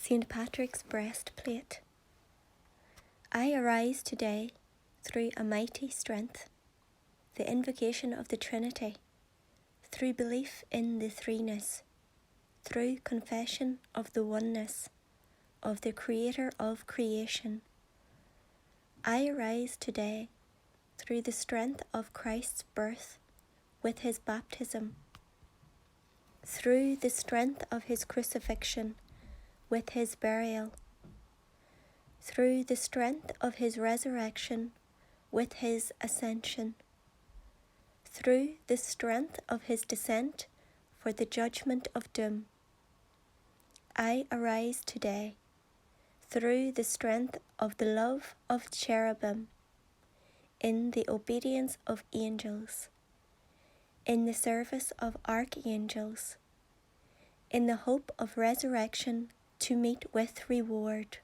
St. Patrick's breastplate. I arise today through a mighty strength, the invocation of the Trinity, through belief in the threeness, through confession of the oneness of the Creator of creation. I arise today through the strength of Christ's birth with his baptism, through the strength of his crucifixion with his burial, through the strength of his resurrection with his ascension, through the strength of his descent for the judgment of doom. I arise today through the strength of the love of cherubim, in the obedience of angels, in the service of archangels, in the hope of resurrection to meet with reward,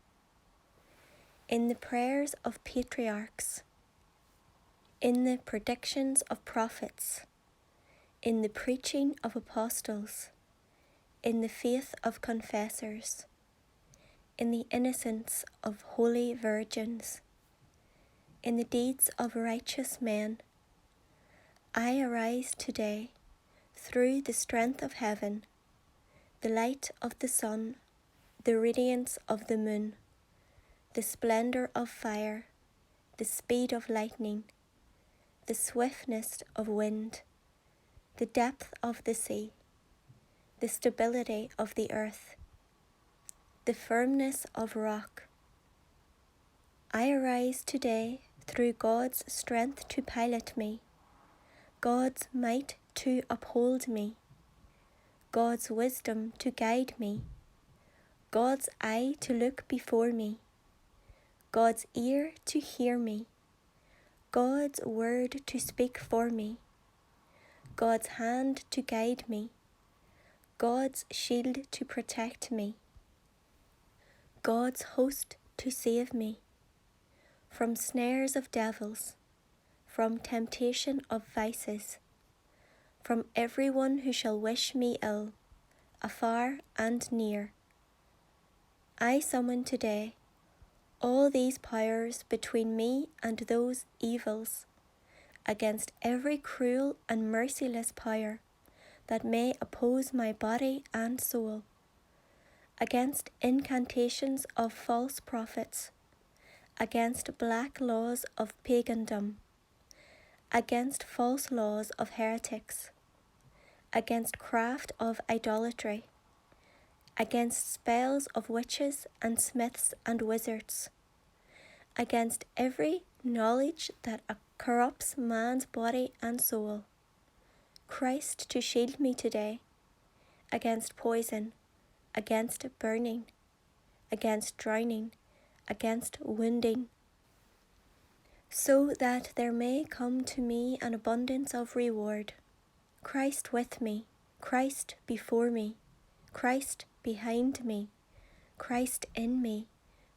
in the prayers of patriarchs, in the predictions of prophets, in the preaching of apostles, in the faith of confessors, in the innocence of holy virgins, in the deeds of righteous men. I arise today through the strength of heaven, the light of the sun, the radiance of the moon, the splendor of fire, the speed of lightning, the swiftness of wind, the depth of the sea, the stability of the earth, the firmness of rock. I arise today through God's strength to pilot me, God's might to uphold me, God's wisdom to guide me, God's eye to look before me, God's ear to hear me, God's word to speak for me, God's hand to guide me, God's shield to protect me, God's host to save me, from snares of devils, from temptation of vices, from everyone who shall wish me ill, afar and near. I summon today all these powers between me and those evils, against every cruel and merciless power that may oppose my body and soul, against incantations of false prophets, against black laws of pagandom, against false laws of heretics, against craft of idolatry, against spells of witches and smiths and wizards, against every knowledge that corrupts man's body and soul. Christ to shield me today, against poison, against burning, against drowning, against wounding, so that there may come to me an abundance of reward. Christ with me, Christ before me, Christ behind me, Christ in me,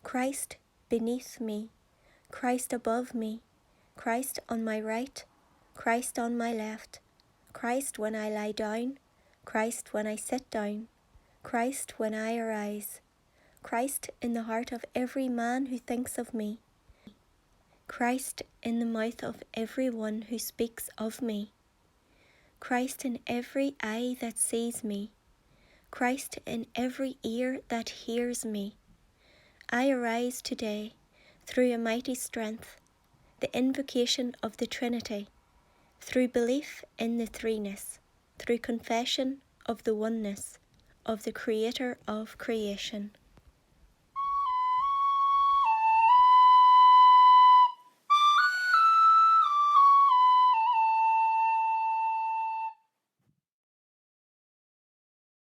Christ beneath me, Christ above me, Christ on my right, Christ on my left, Christ when I lie down, Christ when I sit down, Christ when I arise, Christ in the heart of every man who thinks of me, Christ in the mouth of every one who speaks of me, Christ in every eye that sees me, Christ in every ear that hears me. I arise today through a mighty strength, the invocation of the Trinity, through belief in the threeness, through confession of the oneness of the Creator of creation.